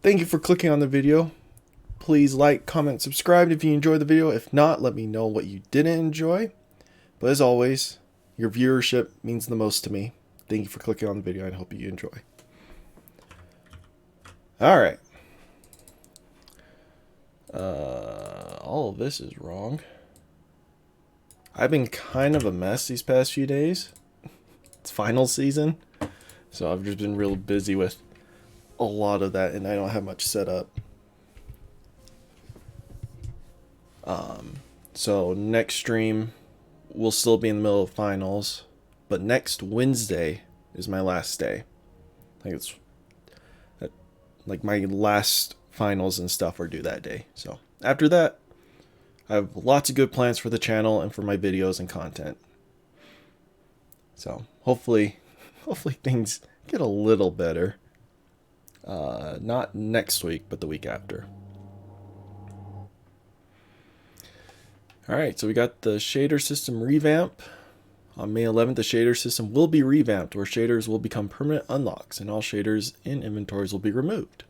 Thank you for clicking on the video. Please like, comment, subscribe if you enjoyed the video. If not, let me know what you didn't enjoy. But as always, your viewership means the most to me. Thank you for clicking on the video. I hope you enjoy. Alright. All of this is wrong. I've been kind of a mess these past few days. It's final season. So I've just been real busy with a lot of that, and I don't have much set up. So next stream will still be in the middle of finals, but next Wednesday is my last day. I think it's like my last finals and stuff are due that day. So after that, I have lots of good plans for the channel and for my videos and content. So hopefully things get a little better. Not next week, but the week after. Alright, so we got the shader system revamp. On May 11th, the shader system will be revamped, where shaders will become permanent unlocks, and all shaders in inventories will be removed.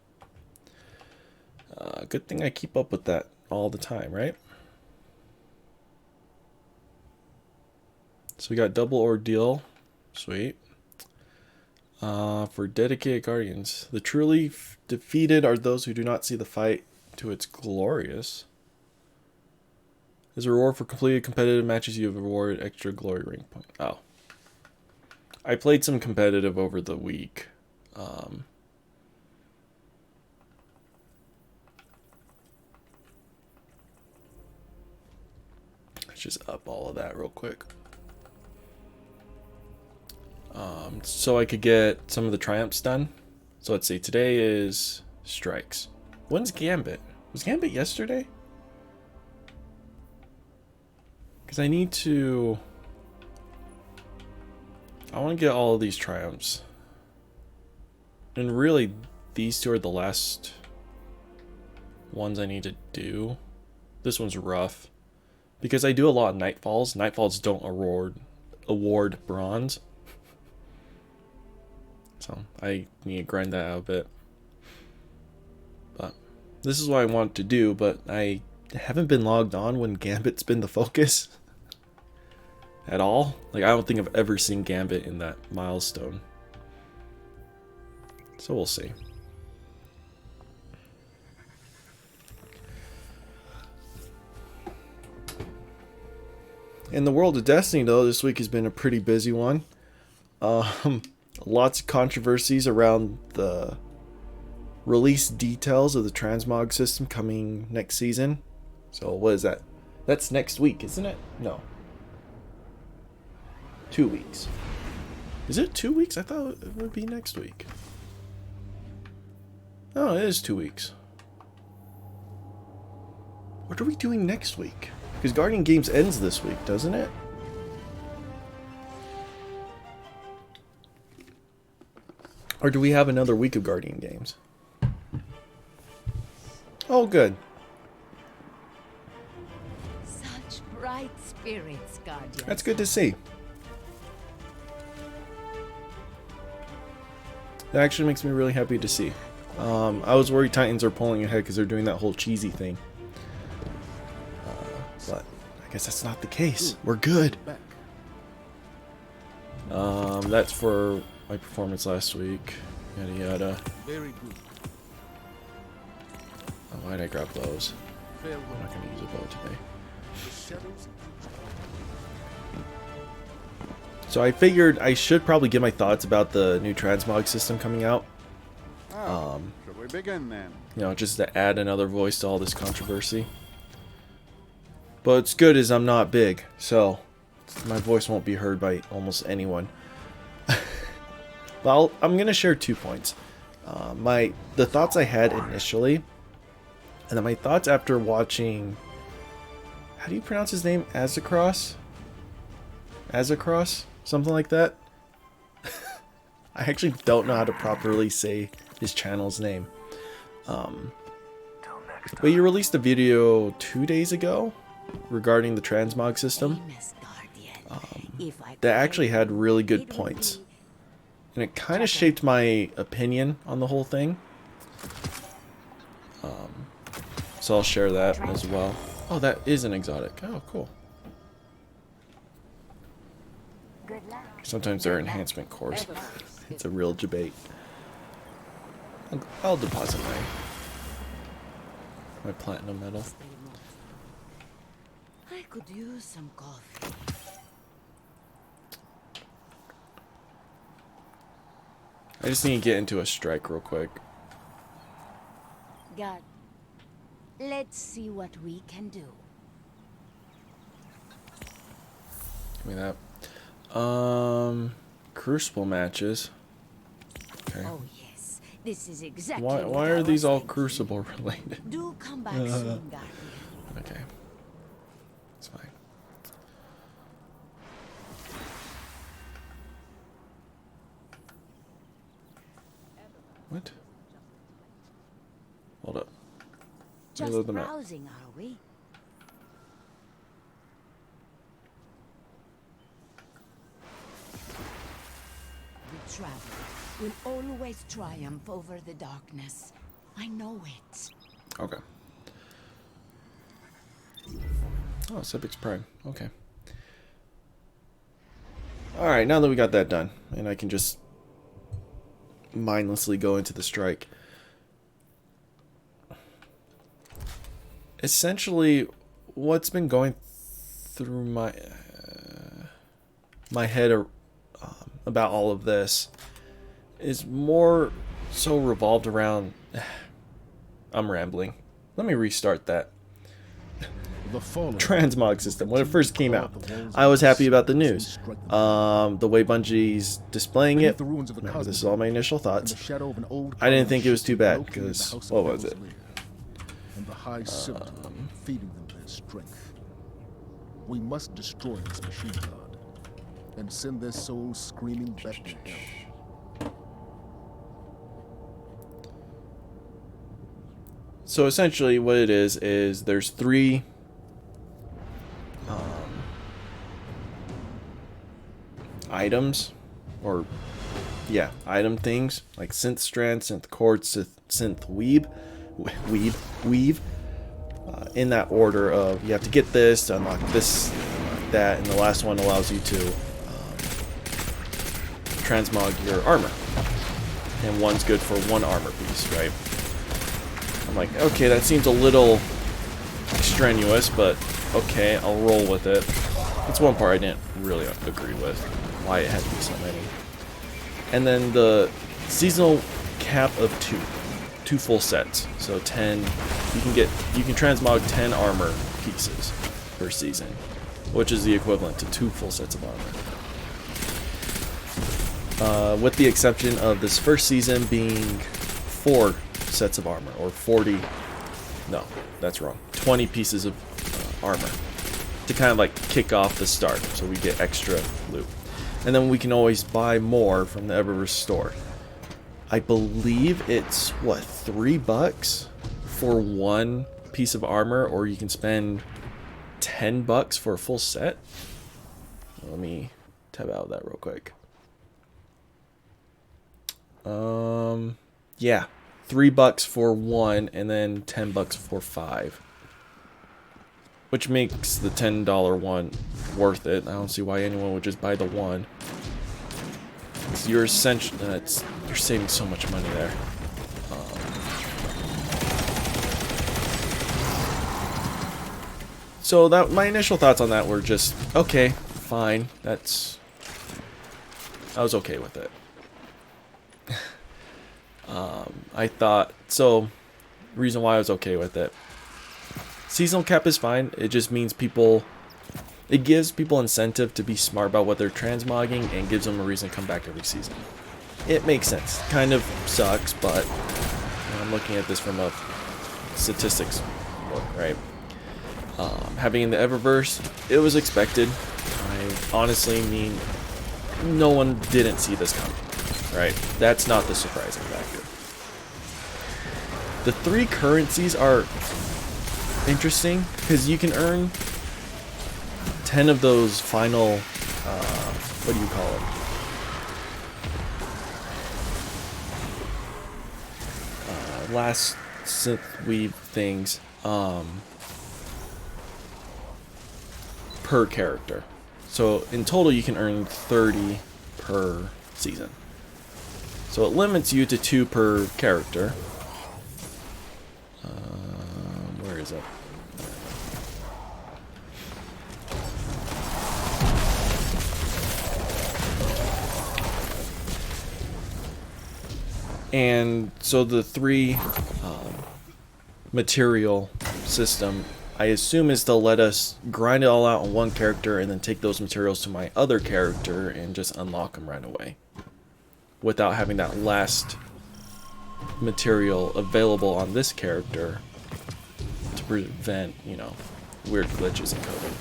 Good thing I keep up with that all the time, right? So we got double ordeal. Sweet. For dedicated guardians. The truly defeated are those who do not see the fight to its glorious. As a reward for completed competitive matches, you have awarded extra glory ring point. Oh. I played some competitive over the week. Let's just up all of that real quick. So I could get some of the triumphs done. So let's see. Today is strikes. When's Gambit? Was Gambit yesterday? Because I need to... I want to get all of these triumphs. And really, these two are the last ones I need to do. This one's rough. Because I do a lot of Nightfalls. Nightfalls don't award bronze. So I need to grind that out a bit. But this is what I want to do, but I haven't been logged on when Gambit's been the focus. At all. Like, I don't think I've ever seen Gambit in that milestone. So we'll see. In the world of Destiny, though, this week has been a pretty busy one. Lots of controversies around the release details of the Transmog system coming next season. So what is that? That's next week, isn't it? No. 2 weeks. Is it 2 weeks? I thought it would be next week. Oh, it is 2 weeks. What are we doing next week? Because Guardian Games ends this week, doesn't it? Or do we have another week of Guardian Games? Oh, good. Such bright spirits, Guardian. That's good to see. That actually makes me really happy to see. I was worried Titans are pulling ahead because they're doing that whole cheesy thing. But I guess that's not the case. We're good. That's for my performance last week. Yada yada. Very good. Oh, why'd I grab those? I'm not gonna use a bow today. So I figured I should probably give my thoughts about the new Transmog system coming out. Shall we begin then? You know, just to add another voice to all this controversy. But what's good is I'm not big, so my voice won't be heard by almost anyone. Well, I'm gonna share 2 points. The thoughts I had initially, and then my thoughts after watching. How do you pronounce his name? Azakros? Azakros? Something like that. I actually don't know how to properly say his channel's name. But you released a video 2 days ago regarding the Transmog system that actually had really good points. And it kind of shaped my opinion on the whole thing. So I'll share that as well. Oh, that is an exotic. Oh, cool. Sometimes they're enhancement cores. It's a real debate. I'll deposit my platinum medal. I could use some coffee. I just need to get into a strike real quick. God, let's see what we can do. Give me that. Crucible matches. Okay. Oh yes, this is exactly Why what I are was these all thinking. Crucible related? Do come back soon, Guardian. Okay. It's fine. What? Hold up. Just Reload the map. browsing, are we? The traveler will always triumph over the darkness. I know it. Okay. Oh, Sepix Prime. Okay. Alright, now that we got that done, and I can just mindlessly go into the strike. Essentially, what's been going through my head about all of this is more so revolved around... I'm rambling. Let me restart that. Transmog system. When it first came out, I was happy about the news. The way Bungie's displaying it, remember, this is all my initial thoughts. I didn't think it was too bad, because, what was it? And the high symptom feeding them their strength. We must destroy this machine god and send their souls screaming back to hell. So essentially what it is there's three items, or yeah, item things, like synth strand, synth cord, synth weave, in that order of you have to get this to unlock this, unlock that, and the last one allows you to transmog your armor, and one's good for one armor piece, right? I'm like, okay, that seems a little strenuous, but okay, I'll roll with it. That's one part I didn't really agree with, why it had to be so many. And then the seasonal cap of two full sets, so 10. You can transmog 10 armor pieces per season, which is the equivalent to 2 full sets of armor. With the exception of this first season being 4 sets of armor, or 40. No, that's wrong. 20 pieces of armor to kind of like kick off the start, so we get extra loot. And then we can always buy more from the Eververse store. I believe it's, what, $3 for one piece of armor, or you can spend $10 for a full set? Let me tab out of that real quick. Yeah, $3 for one, and then $10 for 5. Which makes the $10 one worth it. I don't see why anyone would just buy the one. You're essentially, you're saving so much money there. So that my initial thoughts on that were just okay, fine. I was okay with it. I thought so. Reason why I was okay with it. Seasonal cap is fine. It just means it gives people incentive to be smart about what they're transmogging and gives them a reason to come back every season. It makes sense. Kind of sucks, but I'm looking at this from a statistics look, right? Having in the Eververse, it was expected. I honestly mean, no one didn't see this coming, right? That's not the surprising factor. The 3 currencies are interesting because you can earn 10 of those final, what do you call it? synth weave things per character. So in total you can earn 30 per season. So it limits you to 2 per character. Where is it? And so the 3 material system, I assume, is to let us grind it all out on one character and then take those materials to my other character and just unlock them right away, without having that last material available on this character to prevent, you know, weird glitches in coding.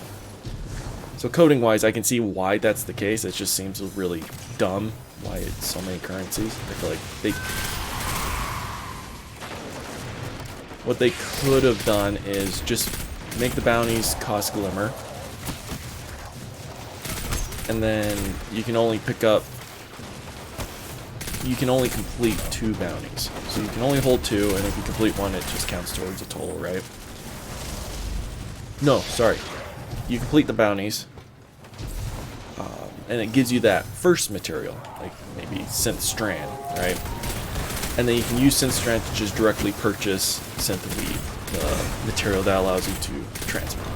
So coding wise, I can see why that's the case. It just seems really dumb why it's so many currencies. I feel like what they could have done is just make the bounties cost glimmer, and then you can only complete 2 bounties. So you can only hold 2, and if you complete 1, it just counts towards a total, right? No, sorry. You complete the bounties, and it gives you that first material, like maybe synth strand, right? And then you can use synth strand to just directly purchase synth weave, the material that allows you to transmog.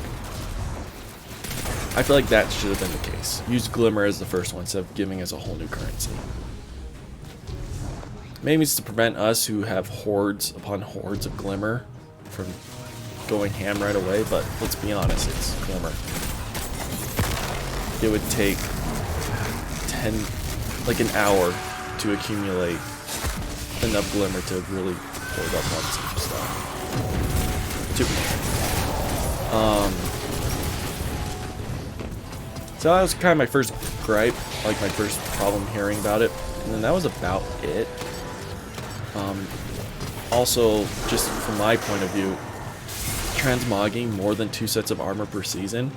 I feel like that should have been the case. Use glimmer as the first one instead of giving us a whole new currency. Maybe it's to prevent us who have hordes upon hordes of glimmer from going ham right away, but let's be honest, it's glimmer. It would take like an hour to accumulate enough glimmer to really hold up on some stuff. So that was kind of my first gripe, like my first problem hearing about it, and then that was about it. Also, just from my point of view, transmogging more than 2 sets of armor per season,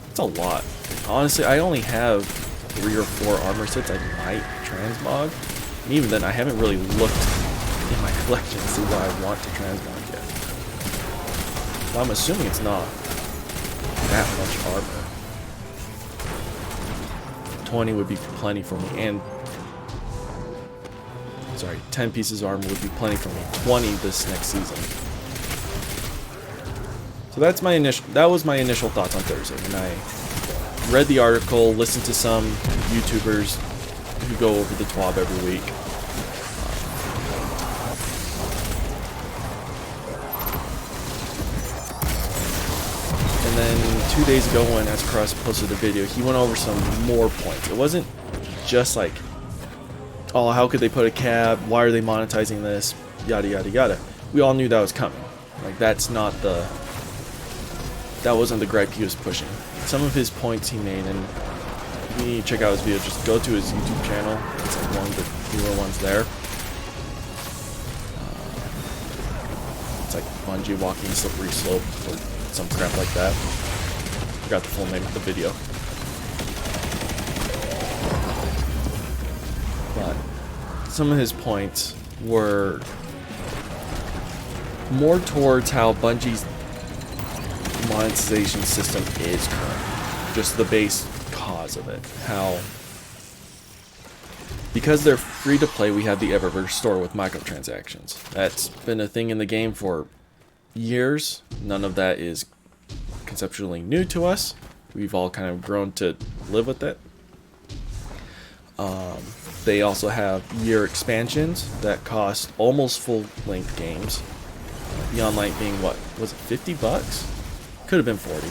it's a lot. Honestly, I only have 3 or 4 armor sets I might transmog, and even then I haven't really looked in my collection to see what I want to transmog yet. But I'm assuming it's not that much armor. 20 would be plenty for me, and 10 pieces of armor would be plenty for me. 20 this next season. So that was my initial thoughts on Thursday, and I read the article, listened to some YouTubers who go over the TWAB every week. And then 2 days ago when S-Cross posted a video, he went over some more points. It wasn't just like, oh, how could they put a cap? Why are they monetizing this? Yada, yada, yada. We all knew that was coming. Like, that wasn't the gripe he was pushing. Some of his points he made, and if you need to check out his video, just go to his YouTube channel. It's like one of the newer ones there. It's like Bungie walking a slippery slope or some crap like that. Forgot the full name of the video. But some of his points were more towards how Bungie's monetization system is current. Just the base cause of it. How, because they're free to play, we have the Eververse store with microtransactions. That's been a thing in the game for years. None of that is conceptually new to us. We've all kind of grown to live with it. They also have year expansions that cost almost full-length games. The online being, what was it, $50? Could have been 40.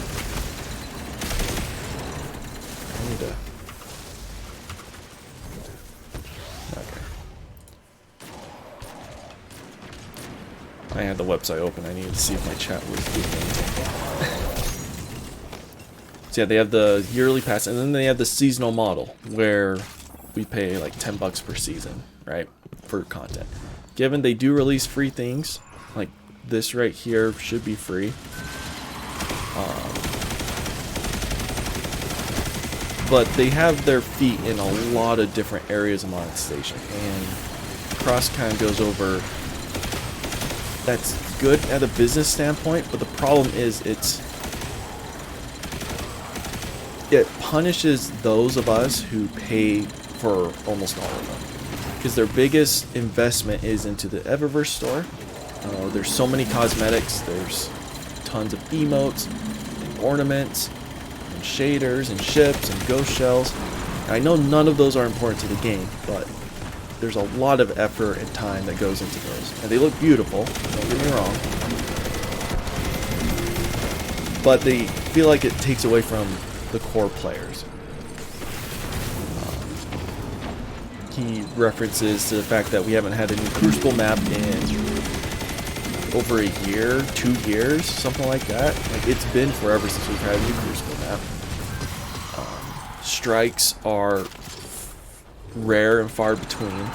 I need to... Okay. I had the website open. I needed to see if my chat was doing anything. So yeah, they have the yearly pass, and then they have the seasonal model, where we pay like $10 per season, right, for content. Given they do release free things, like this right here should be free. But they have their feet in a lot of different areas of monetization, and Cross kind of goes over that's good at a business standpoint, but the problem is it punishes those of us who pay for almost all of them, because their biggest investment is into the Eververse store. There's so many cosmetics, there's tons of emotes and ornaments and shaders and ships and ghost shells. I know none of those are important to the game, but there's a lot of effort and time that goes into those. And they look beautiful, don't get me wrong. But they feel like it takes away from the core players. He references to the fact that we haven't had a new Crucible map in over a year, 2 years, something like that. Like, it's been forever since we've had a new Crucible map. Strikes are rare and far between.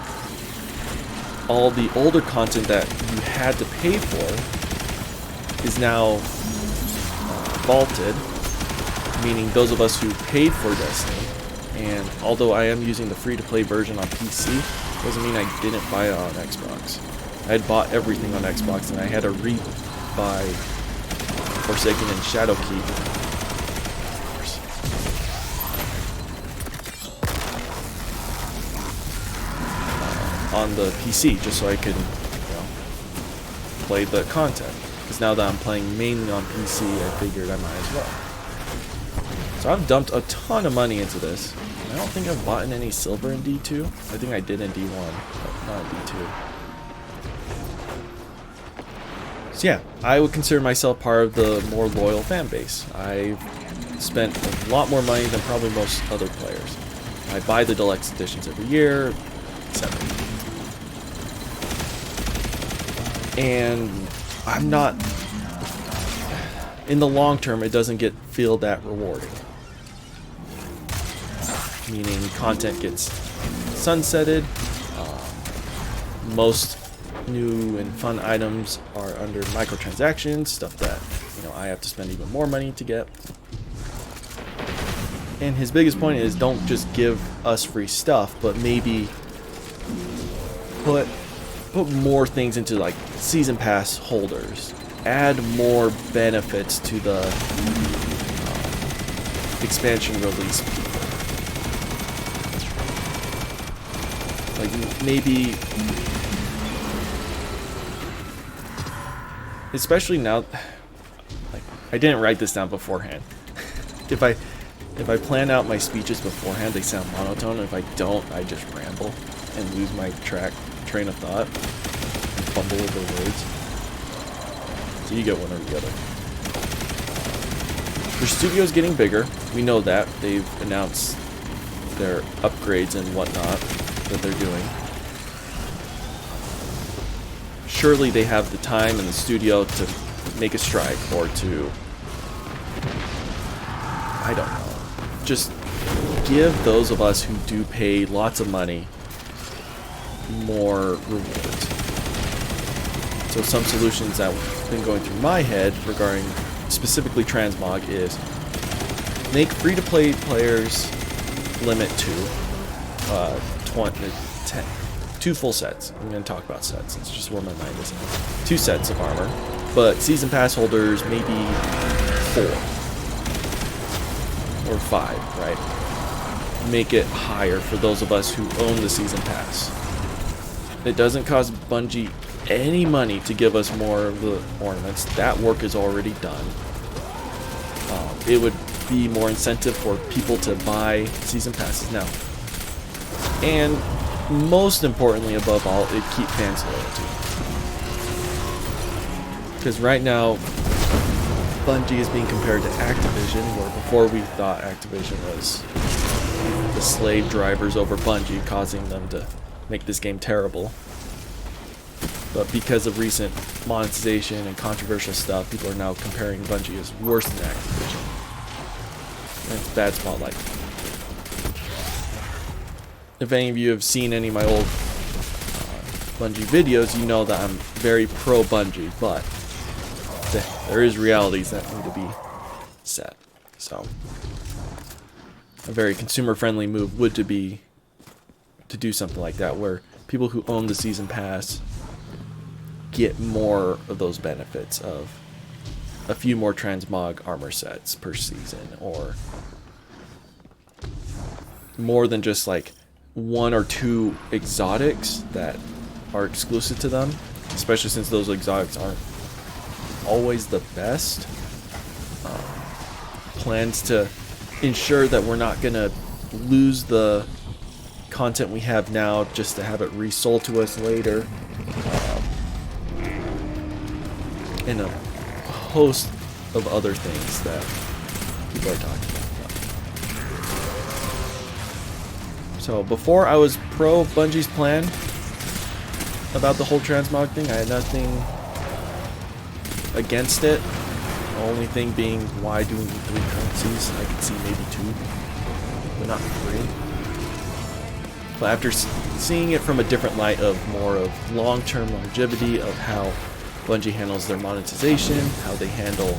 All the older content that you had to pay for is now vaulted, meaning those of us who paid for Destiny. And although I am using the free-to-play version on PC, doesn't mean I didn't buy it on Xbox. I had bought everything on Xbox, and I had to re-buy Forsaken and Shadowkeep on the PC, just so I could, play the content. Because now that I'm playing mainly on PC, I figured I might as well. So I've dumped a ton of money into this. I don't think I've bought in any silver in D2. I think I did in D1, but not in D2. So yeah, I would consider myself part of the more loyal fan base. I've spent a lot more money than probably most other players. I buy the deluxe editions every year, etc. And I'm not, in the long term, it doesn't feel that rewarding. Meaning content gets sunsetted, most new and fun items are under microtransactions, stuff that, I have to spend even more money to get. And his biggest point is, don't just give us free stuff, but maybe put more things into, like, season pass holders. Add more benefits to the expansion release people. Like, maybe, especially now, like, I didn't write this down beforehand. If I plan out my speeches beforehand, they sound monotone. If I don't, I just ramble and lose my train of thought and fumble over words. So you get one or the other. Their studio's getting bigger. We know that. They've announced their upgrades and whatnot that they're doing. Surely they have the time and the studio to make a strike, or to, I don't know, just give those of us who do pay lots of money more rewards. So some solutions that have been going through my head regarding specifically Transmog is make free-to-play players limit to 10, 2 full sets. I'm going to talk about sets. It's just where my mind is at. 2 sets of armor, but season pass holders maybe 4 or 5, right? Make it higher for those of us who own the season pass. It doesn't cost Bungie any money to give us more of the ornaments. That work is already done. It would be more incentive for people to buy season passes now. And most importantly, above all, it'd keep fans loyalty. Because right now, Bungie is being compared to Activision, where before we thought Activision was the slave drivers over Bungie, causing them to make this game terrible. But because of recent monetization and controversial stuff, people are now comparing Bungie as worse than Activision. And it's bad spotlight. If any of you have seen any of my old Bungie videos, you know that I'm very pro Bungie, but there is realities that need to be set. So a very consumer-friendly move would be to do something like that, where people who own the season pass get more of those benefits of a few more transmog armor sets per season, or more than just like 1 or 2 exotics that are exclusive to them, especially since those exotics aren't always the best. Plans to ensure that we're not gonna lose the content we have now just to have it resold to us later, and a host of other things that people are talking about. So before I was pro Bungie's plan about the whole transmog thing, I had nothing against it. The only thing being, why do we need 3 currencies? I could see maybe 2, but not 3. But after seeing it from a different light of more of long-term longevity of how Bungie handles their monetization, how they handle,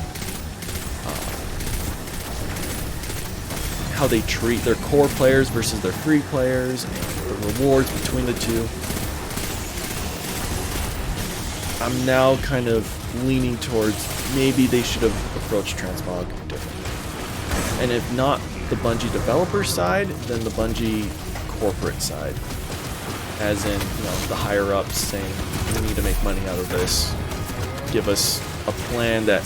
how they treat their core players versus their free players, and the rewards between the two, I'm now kind of leaning towards maybe they should have approached Transmog differently. And if not the Bungie developer side, then the Bungie corporate side. As in, you know, the higher ups saying, we need to make money out of this. Give us a plan that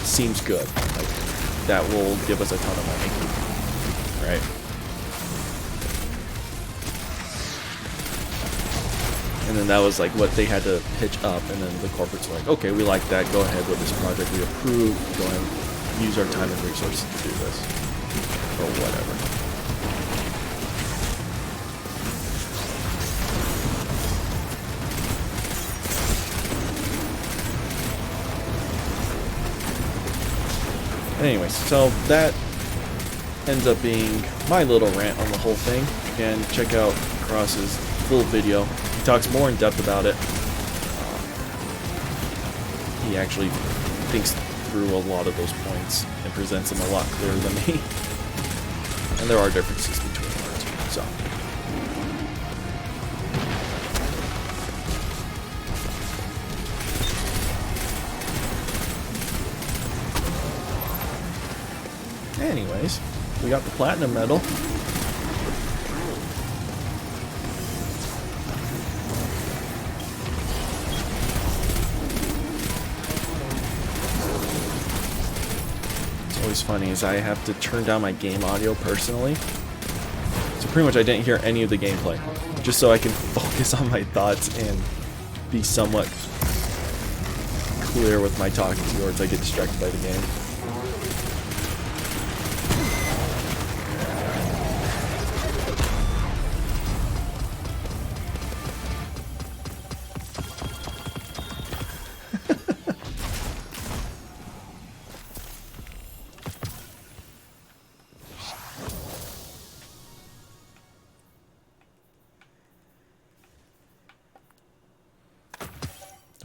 seems good. Like, that will give us a ton of money. Right? And then that was like what they had to pitch up, and then the corporates were like, okay, we like that, go ahead with this project, we approve, go ahead and use our time and resources to do this. Or whatever. Anyways, so that ends up being my little rant on the whole thing. Again, check out Cross's full video. He talks more in depth about it. He actually thinks through a lot of those points and presents them a lot clearer than me. And there are differences between the two, so. Anyways, we got the platinum medal. It's always funny is I have to turn down my game audio personally. So pretty much I didn't hear any of the gameplay. Just so I can focus on my thoughts and be somewhat clear with my talking to you, or I get distracted by the game.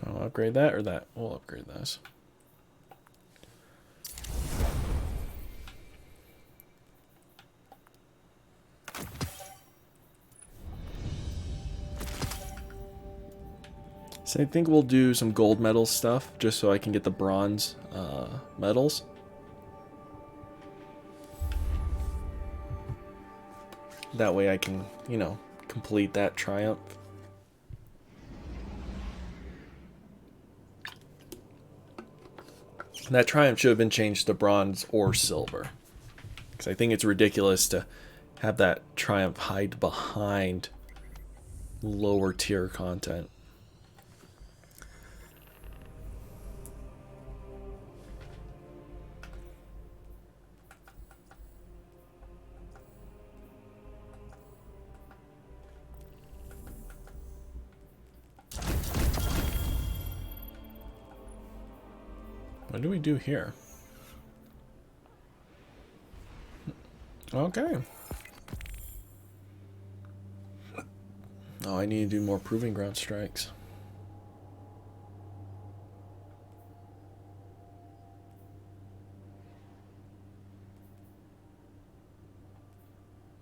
I'll upgrade that or that. We'll upgrade this. So I think we'll do some gold medal stuff just so I can get the bronze medals. That way I can, you know, complete that triumph. That triumph should have been changed to bronze or silver. Because I think it's ridiculous to have that triumph hide behind lower tier content. What do we do here? Okay. Oh, I need to do more proving ground strikes.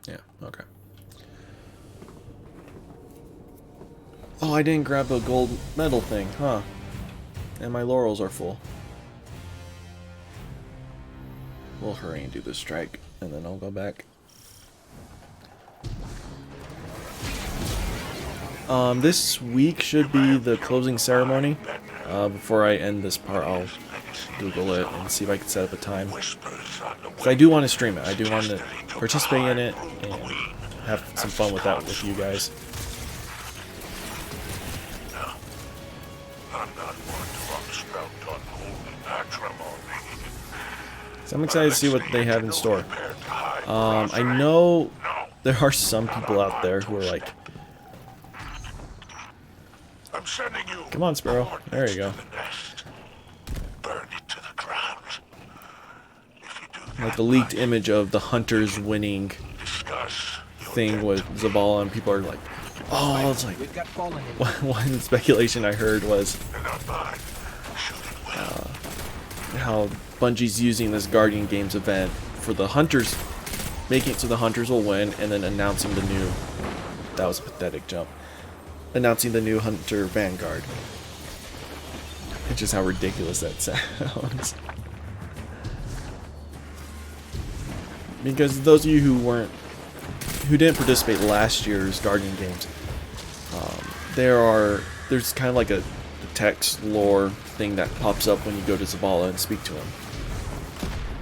Yeah, okay. Oh, I didn't grab a gold medal thing, huh? And my laurels are full. We'll hurry and do the strike, and then I'll go back. This week should be the closing ceremony. Before I end this part, I'll Google it and see if I can set up a time. Because I do want to stream it. I do want to participate in it and have some fun with that with you guys. So I'm excited to see what they have in store. I know there are some people out there who are like, come on, Sparrow. There you go. Like the leaked image of the hunters winning thing with Zavala, and people are like, oh, it's like, one speculation I heard was how Bungie's using this Guardian Games event for the hunters, making it so the hunters will win, and then announcing the new, that was a pathetic jump, announcing the new Hunter Vanguard. It's just how ridiculous that sounds. Because those of you who didn't participate last year's Guardian Games, there's kind of like a text lore thing that pops up when you go to Zavala and speak to him.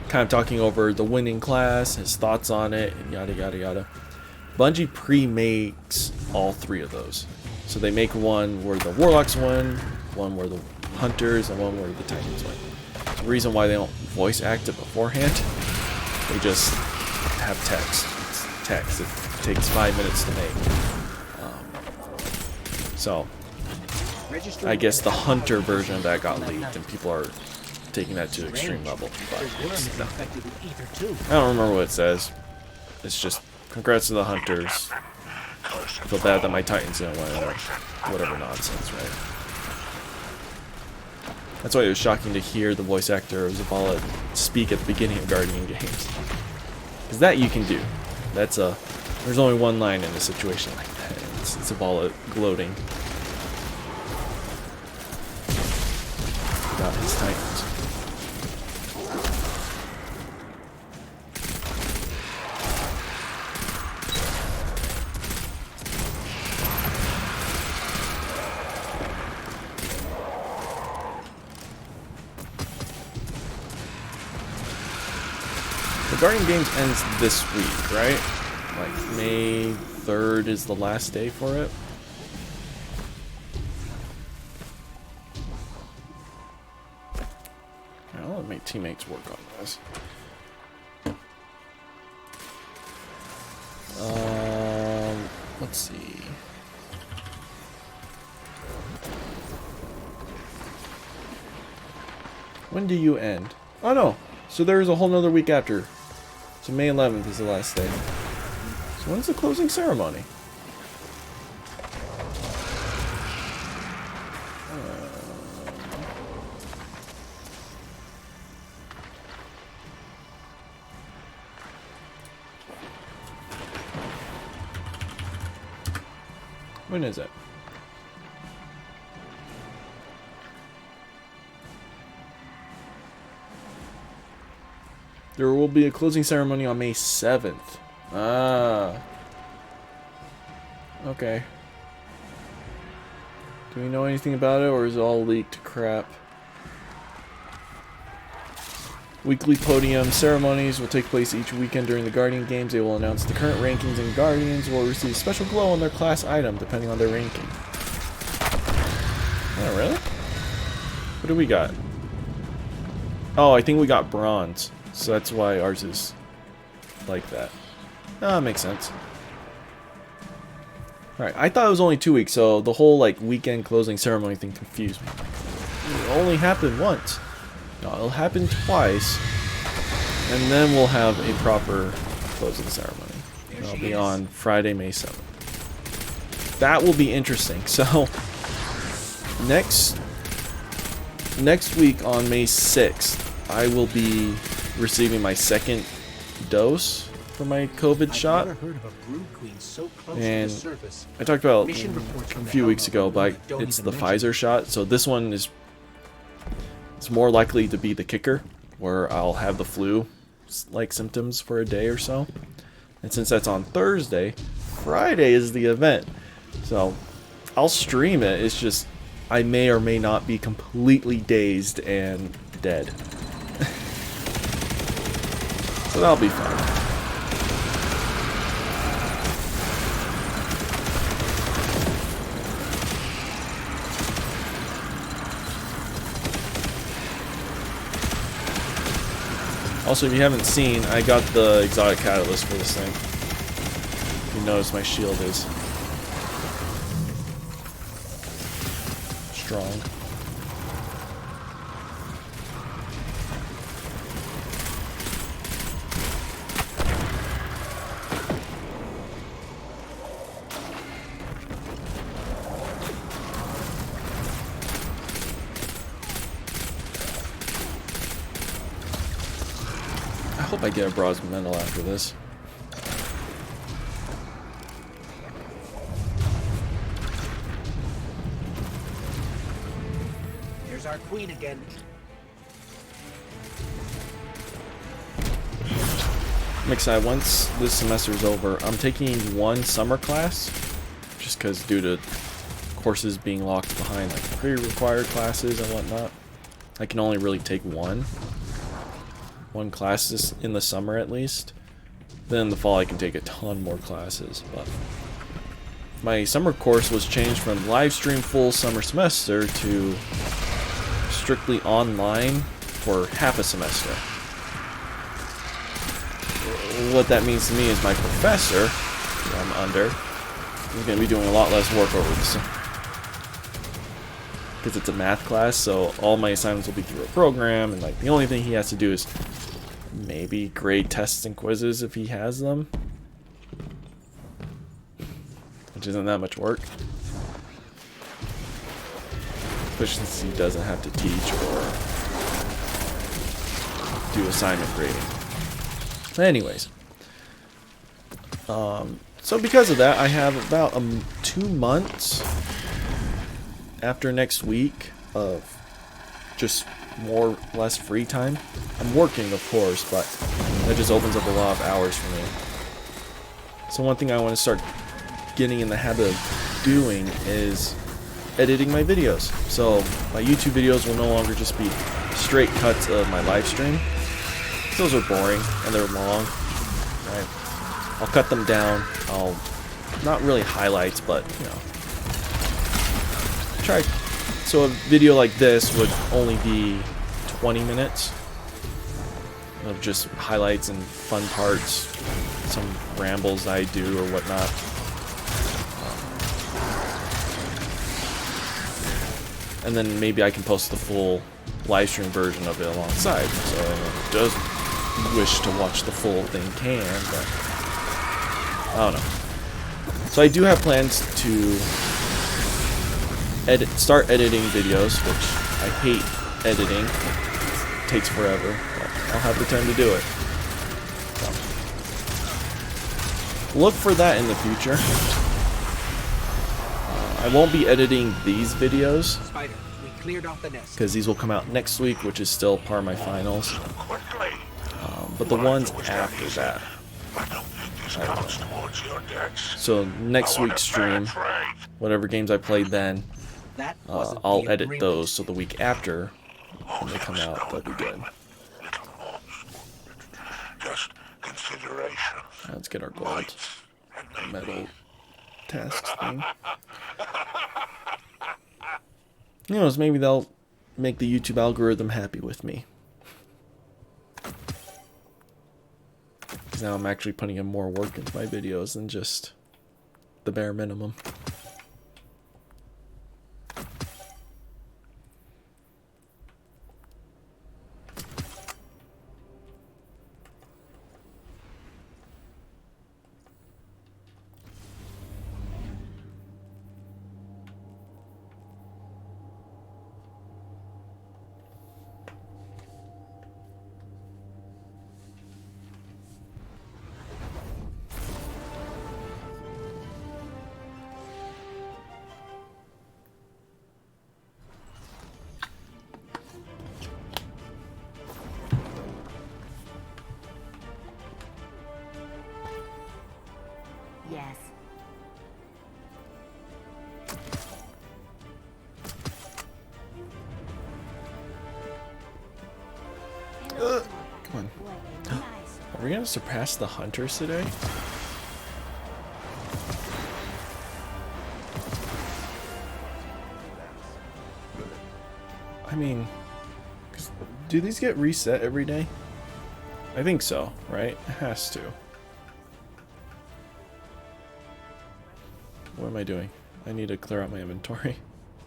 Kind of talking over the winning class, his thoughts on it, and yada yada yada. Bungie pre-makes all three of those. So they make one where the Warlocks win, one where the Hunters, and one where the Titans win. The reason why they don't voice act it beforehand, they just have text. It's text. It takes 5 minutes to make. So I guess the Hunter version of that got leaked, and people are taking that to an extreme level. But no. I don't remember what it says. It's just congrats to the Hunters. I feel bad that my Titans didn't win, or whatever nonsense, right? That's why it was shocking to hear the voice actor of Zavala speak at the beginning of Guardian Games. Because that you can do. That's there's only one line in a situation like that. It's Zavala gloating about his Titans. The Guardian Games ends this week, right? Like May 3rd is the last day for it. I'll let my teammates work on this. Let's see. When do you end? Oh no, so there's a whole nother week after. So May 11th is the last day. So when's the closing ceremony? When is it? There will be a closing ceremony on May 7th. Ah. Okay. Do we know anything about it, or is it all leaked crap? Weekly podium ceremonies will take place each weekend during the Guardian Games. They will announce the current rankings, and Guardians will receive special glow on their class item depending on their ranking. Oh, really? What do we got? Oh, I think we got bronze. So that's why ours is like that. Ah, makes sense. Alright, I thought it was only 2 weeks, so the whole like weekend closing ceremony thing confused me. It only happened once. No, it'll happen twice, and then we'll have a proper closing ceremony. It'll be on Friday, May 7th. That will be interesting. So next week on May 6th, I will be receiving my second dose for my COVID shot. Never heard of a brood queen so close And to the surface. I talked about Mission reports a from the few weeks Helm ago, but don't it's even the mention Pfizer shot. So this one is it's more likely to be the kicker, where I'll have the flu-like symptoms for a day or so. And since that's on Thursday, Friday is the event. So I'll stream it. It's just I may or may not be completely dazed and dead. So that'll be fun. Also, if you haven't seen, I got the exotic catalyst for this thing. If you notice, my shield is strong. I hope I get a bronze medal after this. There's our queen again. I'm excited. Once this semester is over, I'm taking one summer class, just because due to courses being locked behind like pre-required classes and whatnot, I can only really take one class in the summer at least. Then in the fall I can take a ton more classes. But my summer course was changed from live stream full summer semester to strictly online for half a semester. What that means to me is my professor, who I'm under, is going to be doing a lot less work over this. Because it's a math class, so all my assignments will be through a program, and like the only thing he has to do is maybe grade tests and quizzes if he has them. Which isn't that much work. Especially since he doesn't have to teach or do assignment grading. Anyways. So because of that, I have about 2 months after next week of just more or less free time. I'm working, of course, but that just opens up a lot of hours for me. So one thing I want to start getting in the habit of doing is editing my videos. So my YouTube videos will no longer just be straight cuts of my live stream. Those are boring and they're long. Right? I'll cut them down. I'll not really highlights, but you know, try. So a video like this would only be 20 minutes of just highlights and fun parts, some rambles I do or whatnot. And then maybe I can post the full live stream version of it alongside. So anyone who does wish to watch the full thing can, but I don't know. So I do have plans to start editing videos, which I hate editing. It takes forever, but I'll have the time to do it. So, look for that in the future. I won't be editing these videos Spider, we cleared off the nest. because these will come out next week, which is still part of my finals. But the ones after that. So next week's stream, whatever games I played then, That wasn't I'll the edit agreement. those so the week after when they come out, that'll be good. Just consideration. Let's get our gold medal tasks thing. You know, maybe they'll make the YouTube algorithm happy with me. Because now I'm actually putting in more work into my videos than just the bare minimum. we gonna surpass the hunters today? I mean, do these get reset every day? I think so, right? It has to. What am I doing? I need to clear out my inventory.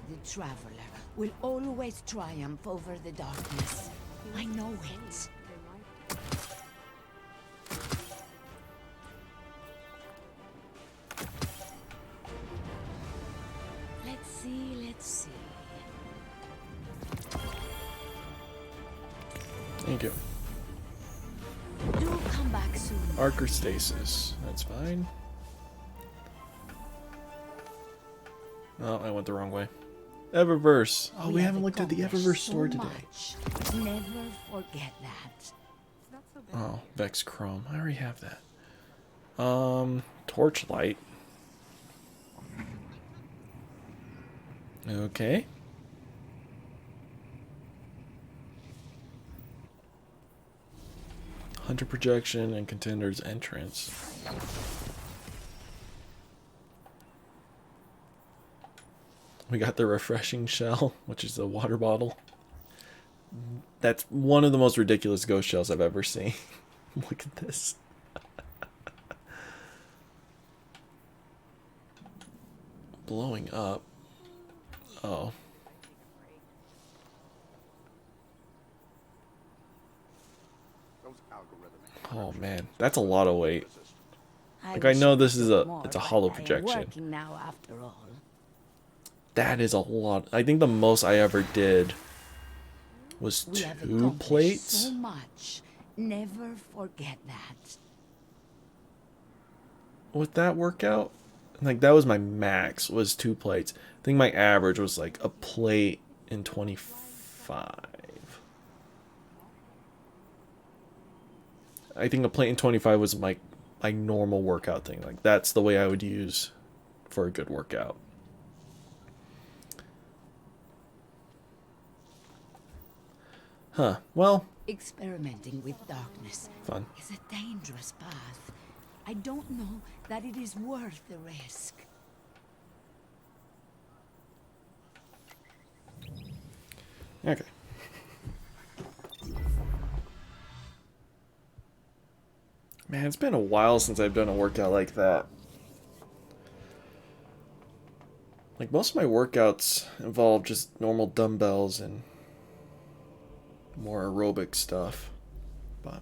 The traveler will always triumph over the darkness. I know it. Let's see. Thank you. Do come back soon. Arc or stasis. That's fine. Oh, I went the wrong way. Eververse. Oh, we haven't looked at the Eververse store today. Never forget that. Oh, Vex Chrome. I already have that. Torchlight. Okay. Hunter projection and contender's entrance. We got the refreshing shell, which is a water bottle. That's one of the most ridiculous ghost shells I've ever seen. Look at this. Blowing up. Oh. Oh man, that's a lot of weight. Like I know this is it's a hollow projection. Working now after all. That is a lot. I think the most I ever did was We have 2 accomplished plates. So much. Never forget that. With that workout, like that was my max, was 2 plates. I think my average was like a plate in 25. I think a plate in 25 was my normal workout thing. Like that's the way I would use for a good workout. Huh. Well, Experimenting with darkness fun. is a dangerous path. I don't know that it is worth the risk. Okay. Man, it's been a while since I've done a workout like that. Like most of my workouts involve just normal dumbbells and more aerobic stuff. But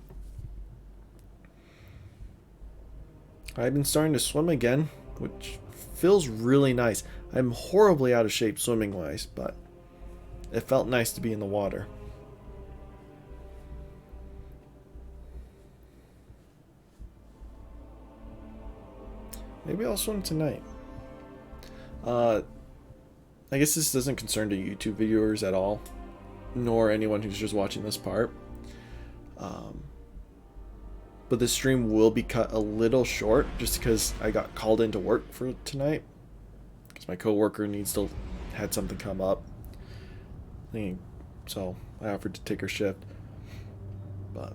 I've been starting to swim again, which feels really nice. I'm horribly out of shape swimming wise, but it felt nice to be in the water. Maybe I'll swim tonight. I guess this doesn't concern the YouTube viewers at all, nor anyone who's just watching this part. But this stream will be cut a little short just because I got called into work for tonight. Because my coworker had something come up. So I offered to take her shift. But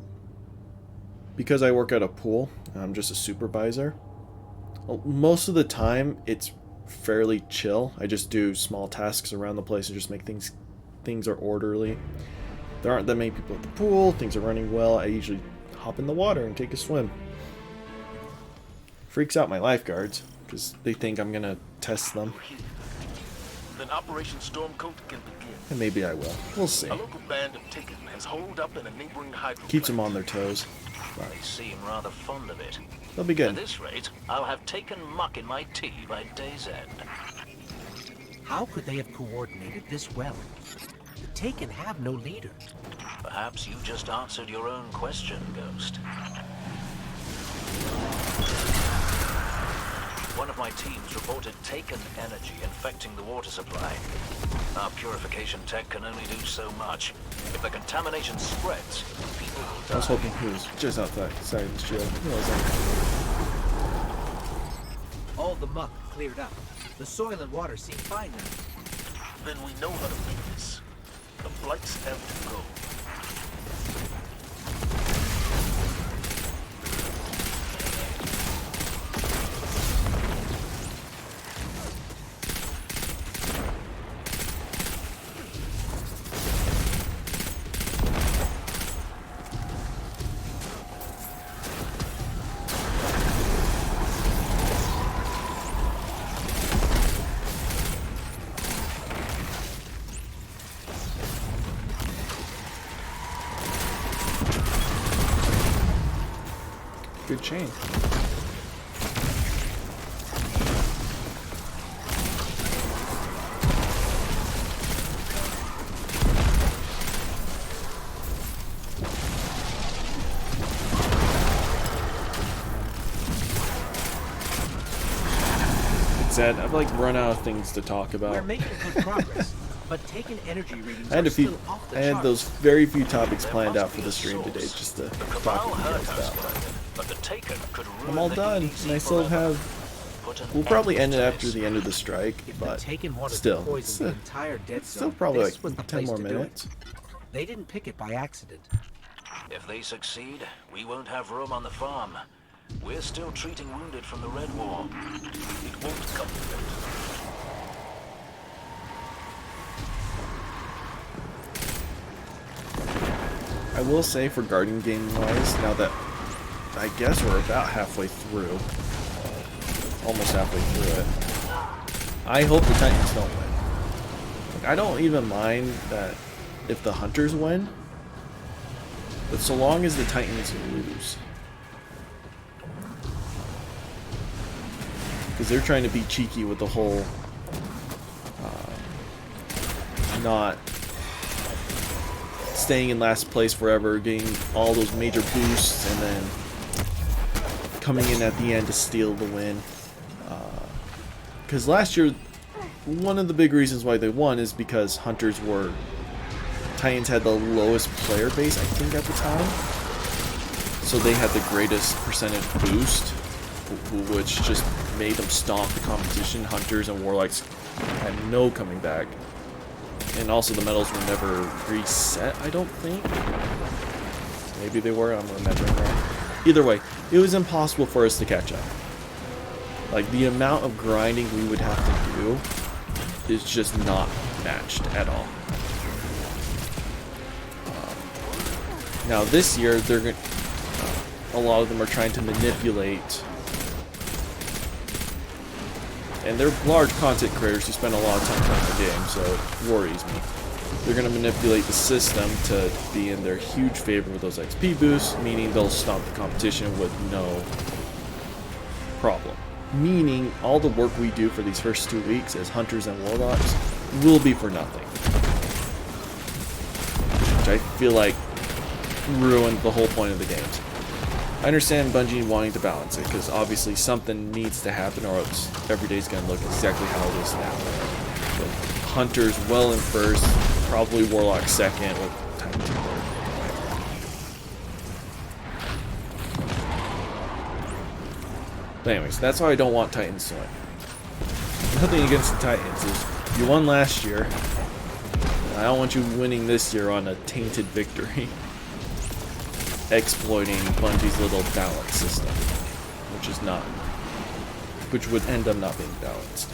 because I work at a pool, I'm just a supervisor. Most of the time, it's fairly chill. I just do small tasks around the place and just make things are orderly. There aren't that many people at the pool. Things are running well. I usually hop in the water and take a swim. Freaks out my lifeguards because they think I'm gonna test them. Then Operation Stormcoat can begin. And maybe I will. We'll see. A local band of Taken has holed up in a neighboring hydro Keeps them plant. on their toes. But They seem rather fond of it. they'll be At good. this rate, I'll have taken muck in my tea by day's end. How could they have coordinated this well? The Taken have no leader. Perhaps you just answered your own question, Ghost. One of my teams reported Taken energy infecting the water supply. Our purification tech can only do so much. If the contamination spreads, people will die. I was hoping he was just outside the shield. All the muck cleared up. The soil and water seem fine now. Then we know how to beat this. The blights have to go. good chain. Sad. I've like run out of things to talk We're about. making good progress, but taking energy readings I had are a few. still off the I had charts. those very few topics There planned must out for be a the stream today, source. just to The talk Cabal with you hurt guys us, about. but the Taken could ruin I'm all the done, EDC and I still forever. have. Put an We'll probably end it to after this. the end of the strike, If the but Taken wanted still, to poison the entire dead it's still zone, probably this was the like 10 place more to do it. minutes. They didn't pick it by accident. If they succeed, we won't have room on the farm. We're still treating wounded from the Red War. It won't come to it. I will say for Guardian game wise, now that I guess we're about halfway through, almost halfway through it, I hope the Titans don't win. Like, I don't even mind that if the Hunters win, but so long as the Titans lose. Because they're trying to be cheeky with the whole not staying in last place forever, getting all those major boosts, and then coming in at the end to steal the win. Because last year, one of the big reasons why they won is because Hunters were... Titans had the lowest player base, I think, at the time. So they had the greatest percentage boost, which just made them stomp the competition. Hunters and Warlocks had no coming back. And also the medals were never reset, I don't think. Maybe they were, I'm remembering wrong. Either way, it was impossible for us to catch up. Like, the amount of grinding we would have to do is just not matched at all. Now this year, they're going a lot of them are trying to manipulate, and they're large content creators who spend a lot of time playing the game, so it worries me. They're going to manipulate the system to be in their huge favor with those XP boosts, meaning they'll stomp the competition with no problem. Meaning all the work we do for these first 2 weeks as Hunters and Warlocks will be for nothing. Which I feel like ruined the whole point of the games. I understand Bungie wanting to balance it, because obviously something needs to happen or else every day's going to look exactly how it is now. But Hunters well in first, probably Warlock second, with Titans in third. But anyways, that's why I don't want Titans to win. Nothing against the Titans, is you won last year. I don't want you winning this year on a tainted victory. Exploiting Bungie's little balance system, which would end up not being balanced.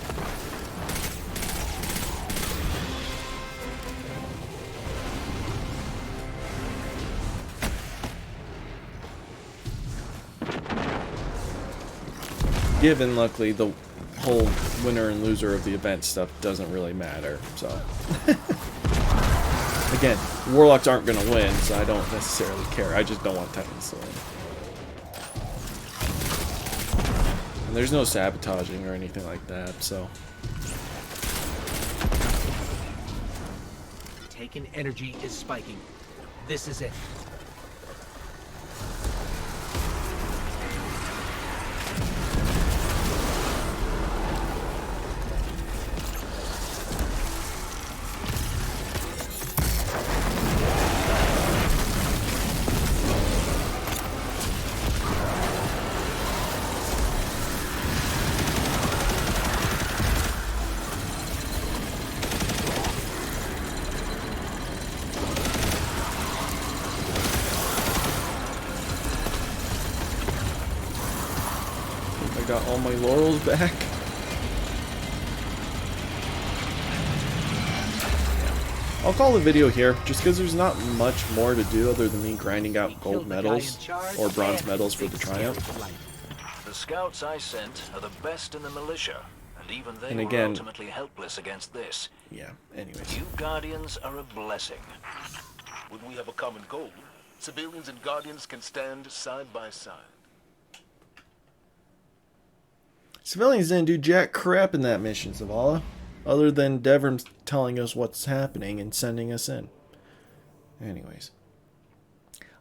Given, luckily, the whole winner and loser of the event stuff doesn't really matter, so. Again, Warlocks aren't going to win, so I don't necessarily care. I just don't want Titans to win. And there's no sabotaging or anything like that, so. Taken energy is spiking. This is it. Got all my laurels back. I'll call the video here, just because there's not much more to do other than me grinding out gold medals or bronze medals for the Triumph. The scouts I sent are the best in the militia, and even they And were again- ultimately helpless against this. Yeah, anyways. You Guardians are a blessing. When we have a common goal, civilians and Guardians can stand side by side. Civilians didn't do jack crap in that mission, Zavala, other than Devrim telling us what's happening and sending us in. Anyways,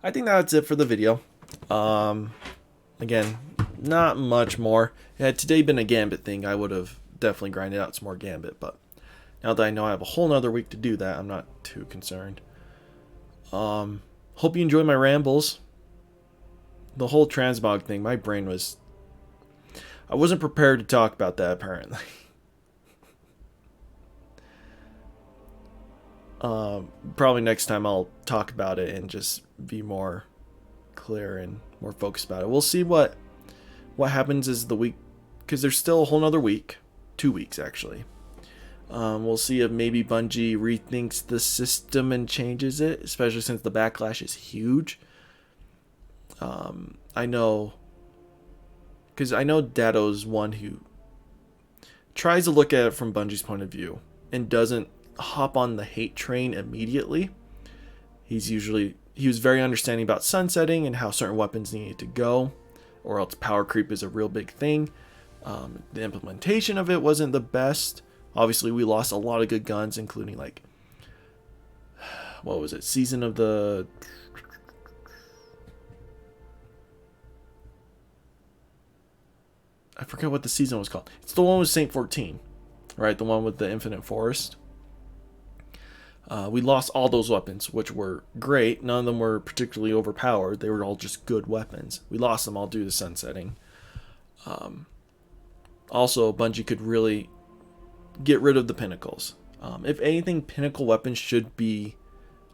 I think that's it for the video. Again, not much more. Had today been a Gambit thing, I would have definitely grinded out some more Gambit, but now that I know I have a whole nother week to do that, I'm not too concerned. Hope you enjoy my rambles. The whole Transmog thing, my brain was... I wasn't prepared to talk about that, apparently. Probably next time I'll talk about it and just be more clear and more focused about it. We'll see what happens as the week, because there's still a whole nother week, 2 weeks actually. We'll see if maybe Bungie rethinks the system and changes it, especially since the backlash is huge. I know, because I know Dato's one who tries to look at it from Bungie's point of view and doesn't hop on the hate train immediately. He was very understanding about sunsetting and how certain weapons needed to go, or else power creep is a real big thing. The implementation of it wasn't the best. Obviously, we lost a lot of good guns, including, like, what was it? Season of the... I forget what the season was called. It's the one with Saint 14, right? The one with the Infinite Forest. We lost all those weapons, which were great. None of them were particularly overpowered. They were all just good weapons. We lost them all due to sunsetting. Also, Bungie could really get rid of the pinnacles. If anything, pinnacle weapons should be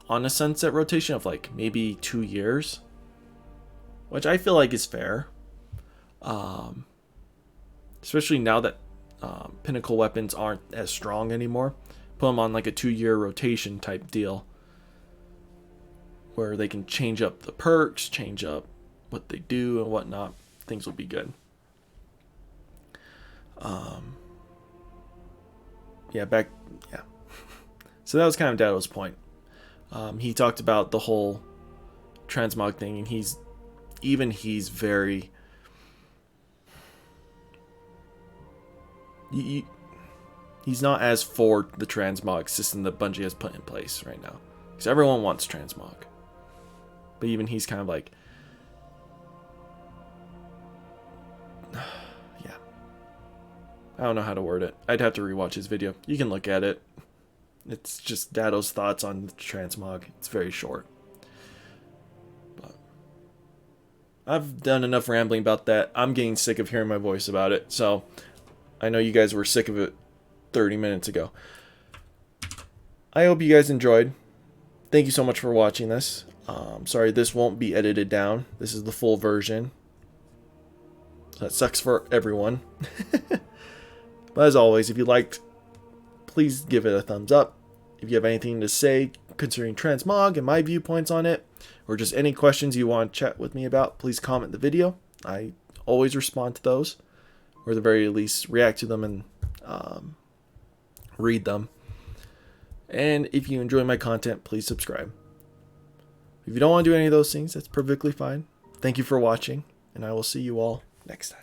on a sunset rotation of like maybe 2 years, which I feel like is fair. Especially now that pinnacle weapons aren't as strong anymore. Put them on like a 2-year rotation type deal, where they can change up the perks, change up what they do and whatnot. Things will be good. Yeah. So that was kind of Dato's point. He talked about the whole transmog thing, and he's very... He's not as for the transmog system that Bungie has put in place right now, because everyone wants transmog. But even he's kind of like... yeah. I don't know how to word it. I'd have to rewatch his video. You can look at it. It's just Dato's thoughts on transmog. It's very short. But I've done enough rambling about that. I'm getting sick of hearing my voice about it. So I know you guys were sick of it 30 minutes ago. I hope you guys enjoyed. Thank you so much for watching this. Sorry this won't be edited down. This is the full version. That sucks for everyone. But as always, if you liked, please give it a thumbs up. If you have anything to say concerning Transmog and my viewpoints on it, or just any questions you want to chat with me about, please comment the video. I always respond to those, or at the very least react to them and read them. And if you enjoy my content, please subscribe. If you don't want to do any of those things, that's perfectly fine. Thank you for watching, and I will see you all next time.